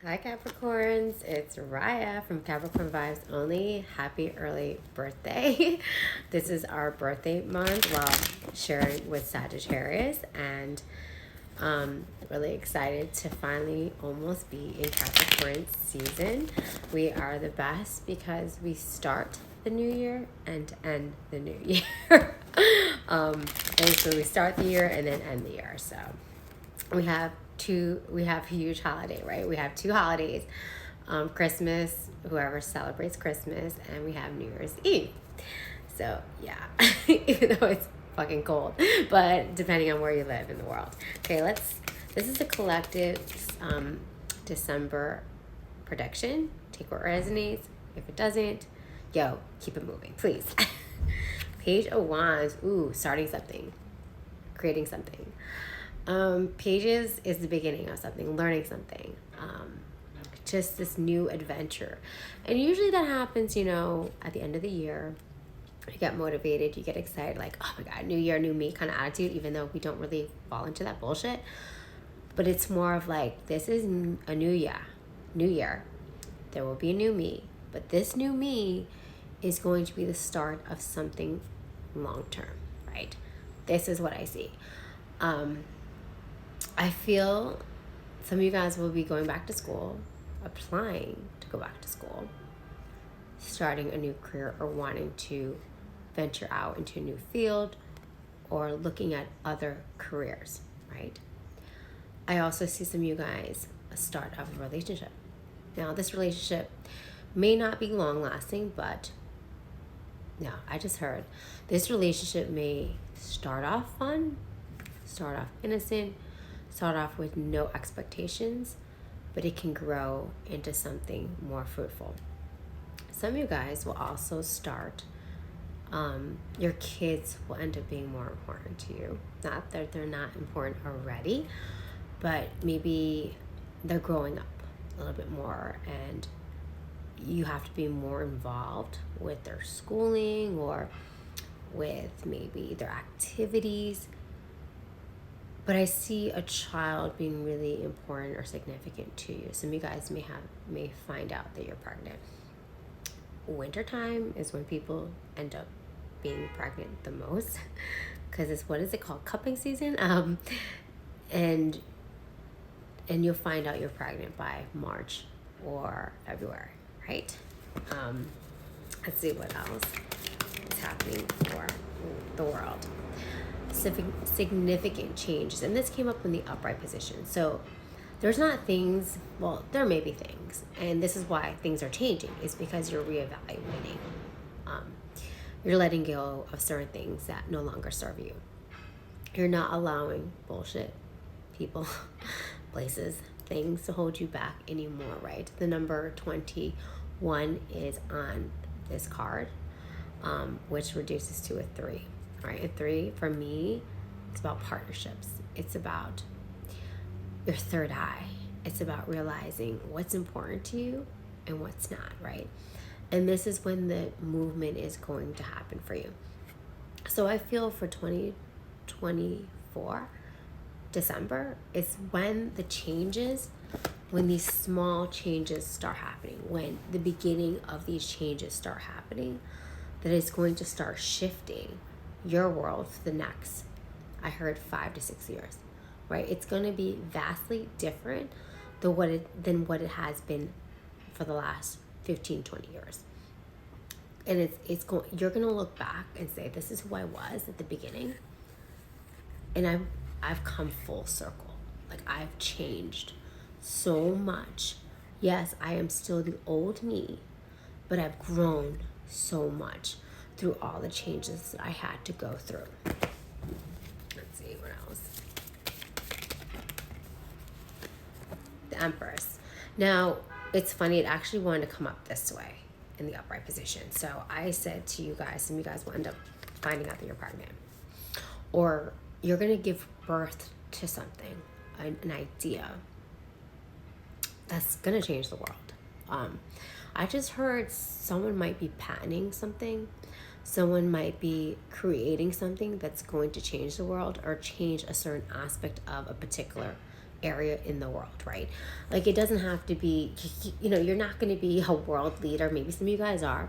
Hi Capricorns, it's Raya from Capricorn Vibes Only. Happy early birthday. This is our birthday month while sharing with Sagittarius, and really excited to finally almost be in Capricorn season. We are the best because we start the new year and end the new year. And so we start the year and then end the year. So we have a huge holiday, right? We have two holidays, Christmas, whoever celebrates Christmas, and we have New Year's Eve. So yeah, even though it's fucking cold, but depending on where you live in the world. Okay, this is a collective December prediction. Take what resonates. If it doesn't, keep it moving, please. Page of Wands. Ooh, starting something, creating something. Pages is the beginning of something, learning something, just this new adventure. And usually that happens, at the end of the year. You get motivated, you get excited, like, oh my God, new year, new me kind of attitude, even though we don't really fall into that bullshit. But it's more of like, this is a new year. There will be a new me. But this new me is going to be the start of something long term, right? This is what I see. I feel some of you guys will be going back to school, applying to go back to school, starting a new career, or wanting to venture out into a new field, or looking at other careers, right? I also see some of you guys a start of a relationship. Now, this relationship may not be long lasting, but no, I just heard this relationship may start off fun, start off innocent, start off with no expectations, but it can grow into something more fruitful. Some of you guys will also start, your kids will end up being more important to you. Not that they're not important already, but maybe they're growing up a little bit more and you have to be more involved with their schooling or with maybe their activities. But I see a child being really important or significant to you. Some of you guys may find out that you're pregnant. Wintertime is when people end up being pregnant the most, because it's, what is it called, cupping season? And you'll find out you're pregnant by March or February, right? Let's see what else is happening for the world. Significant changes, and this came up in the upright position. So there's not things, well, there may be things, and this is why things are changing, is because you're reevaluating. You're letting go of certain things that no longer serve you. You're not allowing bullshit, people, places, things to hold you back anymore, right? The number 21 is on this card, which reduces to a 3. Right, a 3 for me, it's about partnerships. It's about your third eye. It's about realizing what's important to you and what's not, right? And this is when the movement is going to happen for you. So I feel for 2024, December is when the changes, when these small changes start happening, when the beginning of these changes start happening, that it's going to start shifting your world for the next, I heard 5 to 6 years, right? It's going to be vastly different than what it has been for the last 15, 20 years. And you're going to look back and say, this is who I was at the beginning. And I've come full circle. Like, I've changed so much. Yes, I am still the old me, but I've grown so much through all the changes that I had to go through. Let's see what else. The Empress. Now, it's funny, it actually wanted to come up this way in the upright position. So I said to you guys, some of you guys will end up finding out that you're pregnant. Or you're going to give birth to something, an idea that's going to change the world. I just heard someone might be patenting something. Someone might be creating something that's going to change the world or change a certain aspect of a particular area in the world, right? Like, it doesn't have to be, you know, you're not going to be a world leader. Maybe some of you guys are.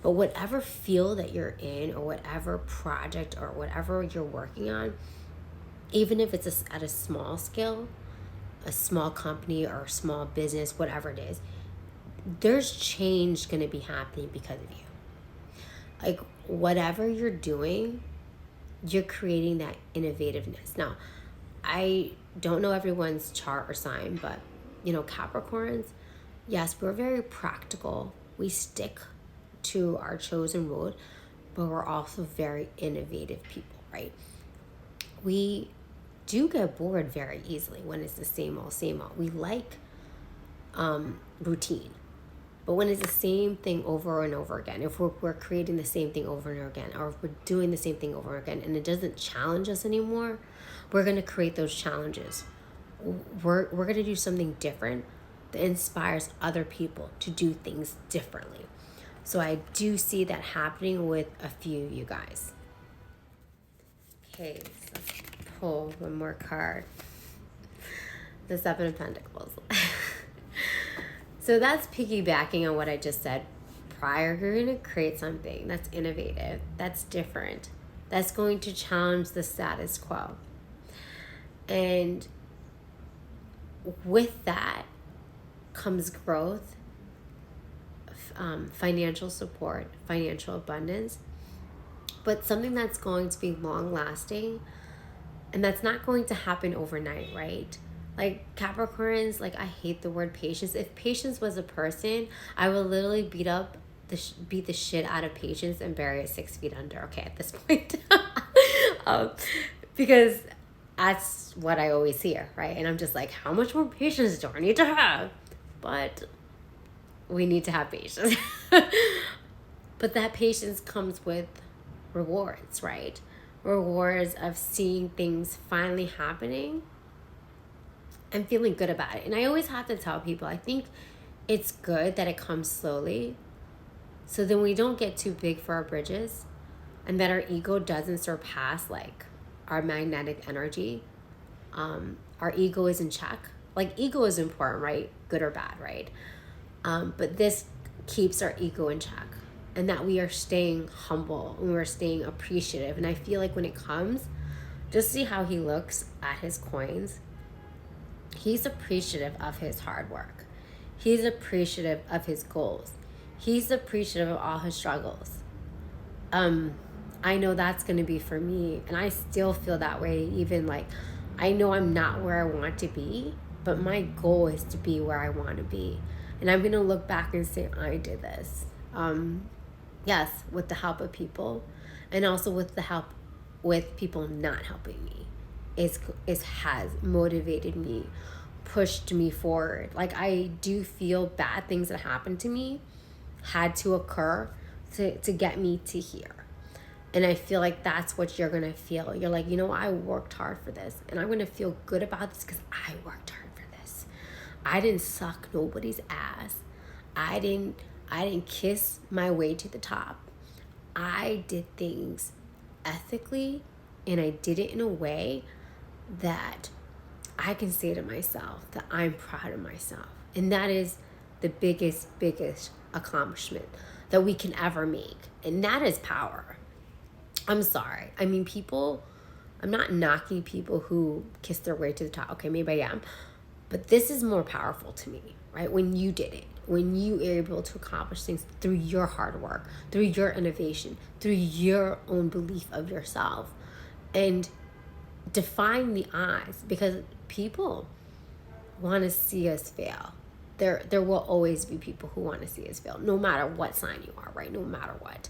But whatever field that you're in, or whatever project or whatever you're working on, even if it's at a small scale, a small company or a small business, whatever it is, there's change going to be happening because of you. Like, whatever you're doing, you're creating that innovativeness. Now, I don't know everyone's chart or sign, but, you know, Capricorns, yes, we're very practical. We stick to our chosen road, but we're also very innovative people, right? We do get bored very easily when it's the same old, same old. We like routine. But when it's the same thing over and over again, if we're creating the same thing over and over again, or if we're doing the same thing over again and it doesn't challenge us anymore, we're going to create those challenges. We're going to do something different that inspires other people to do things differently. So I do see that happening with a few of you guys. Okay, so let's pull one more card. The Seven of Pentacles. So that's piggybacking on what I just said prior. You're going to create something that's innovative, that's different, that's going to challenge the status quo. And with that comes growth, financial support, financial abundance, but something that's going to be long lasting, and that's not going to happen overnight, right? Like, Capricorns, like, I hate the word patience. If patience was a person, I would literally beat the shit out of patience and bury it 6 feet under. Okay, at this point, because that's what I always hear, right? And I'm just like, how much more patience do I need to have? But we need to have patience. But that patience comes with rewards, right? Rewards of seeing things finally happening and feeling good about it. And I always have to tell people, I think it's good that it comes slowly, so then we don't get too big for our bridges, and that our ego doesn't surpass, like, our magnetic energy. Our ego is in check. Like, ego is important, right? Good or bad, right? But this keeps our ego in check, and that we are staying humble and we're staying appreciative. And I feel like when it comes, just see how he looks at his coins. He's appreciative of his hard work. He's appreciative of his goals. He's appreciative of all his struggles. I know that's going to be for me, and I still feel that way. Even, like, I know I'm not where I want to be, but my goal is to be where I want to be. And I'm going to look back and say, I did this. Yes, with the help of people, and also with the help with people not helping me. It has motivated me, pushed me forward. Like, I do feel bad things that happened to me had to occur to get me to here. And I feel like that's what you're going to feel. You're like, you know, I worked hard for this, and I'm going to feel good about this because I worked hard for this. I didn't suck nobody's ass. I didn't kiss my way to the top. I did things ethically, and I did it in a way that I can say to myself that I'm proud of myself. And that is the biggest accomplishment that we can ever make. And that is power. I'm sorry. I mean, I'm not knocking people who kiss their way to the top. Okay, maybe I am. But this is more powerful to me, right? When you did it, when you were able to accomplish things through your hard work, through your innovation, through your own belief of yourself, and defying the odds, because people want to see us fail. There will always be people who want to see us fail, no matter what sign you are, right? No matter what.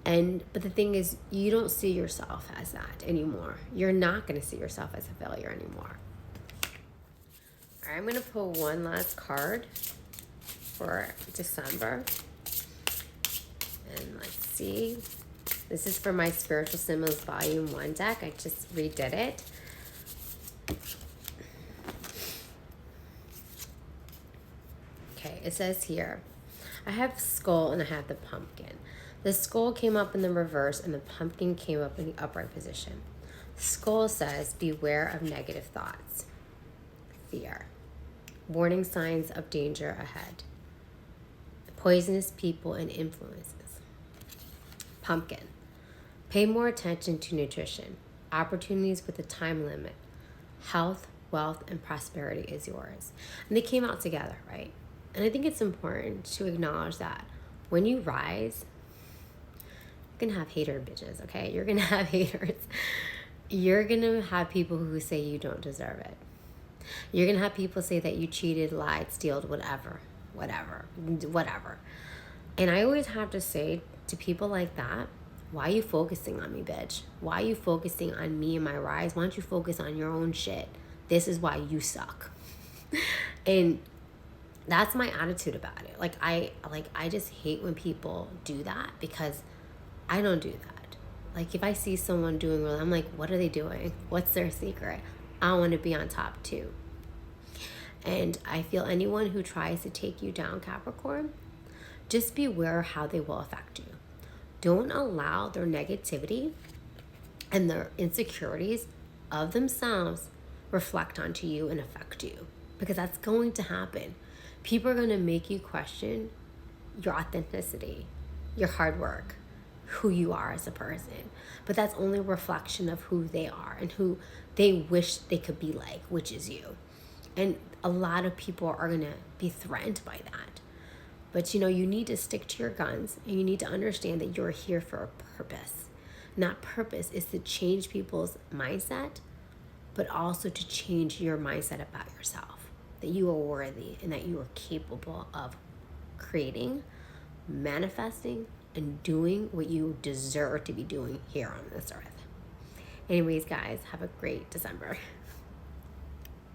But the thing is, you don't see yourself as that anymore. You're not going to see yourself as a failure anymore. All right, I'm going to pull one last card for December. And let's see. This is for my Spiritual Symbols Volume 1 deck. I just redid it. Okay, it says here, I have skull and I have the pumpkin. The skull came up in the reverse and the pumpkin came up in the upright position. Skull says, beware of negative thoughts. fear. Warning signs of danger ahead. Poisonous people and influences. Pumpkin. Pay more attention to nutrition. Opportunities with a time limit. Health, wealth, and prosperity is yours. And they came out together, right? And I think it's important to acknowledge that when you rise, you're gonna have hater bitches, okay? You're gonna have haters. You're gonna have people who say you don't deserve it. You're gonna have people say that you cheated, lied, stealed, whatever. And I always have to say to people like that, why are you focusing on me, bitch? Why are you focusing on me and my rise? Why don't you focus on your own shit? This is why you suck. And that's my attitude about it. I just hate when people do that, because I don't do that. Like, if I see someone doing well, I'm like, what are they doing? What's their secret? I want to be on top too. And I feel anyone who tries to take you down, Capricorn, just be aware how they will affect you. Don't allow their negativity and their insecurities of themselves reflect onto you and affect you, because that's going to happen. People are going to make you question your authenticity, your hard work, who you are as a person. But that's only a reflection of who they are and who they wish they could be like, which is you. And a lot of people are going to be threatened by that. But you need to stick to your guns, and you need to understand that you're here for a purpose. And that purpose is to change people's mindset, but also to change your mindset about yourself. That you are worthy and that you are capable of creating, manifesting, and doing what you deserve to be doing here on this earth. Anyways, guys, have a great December.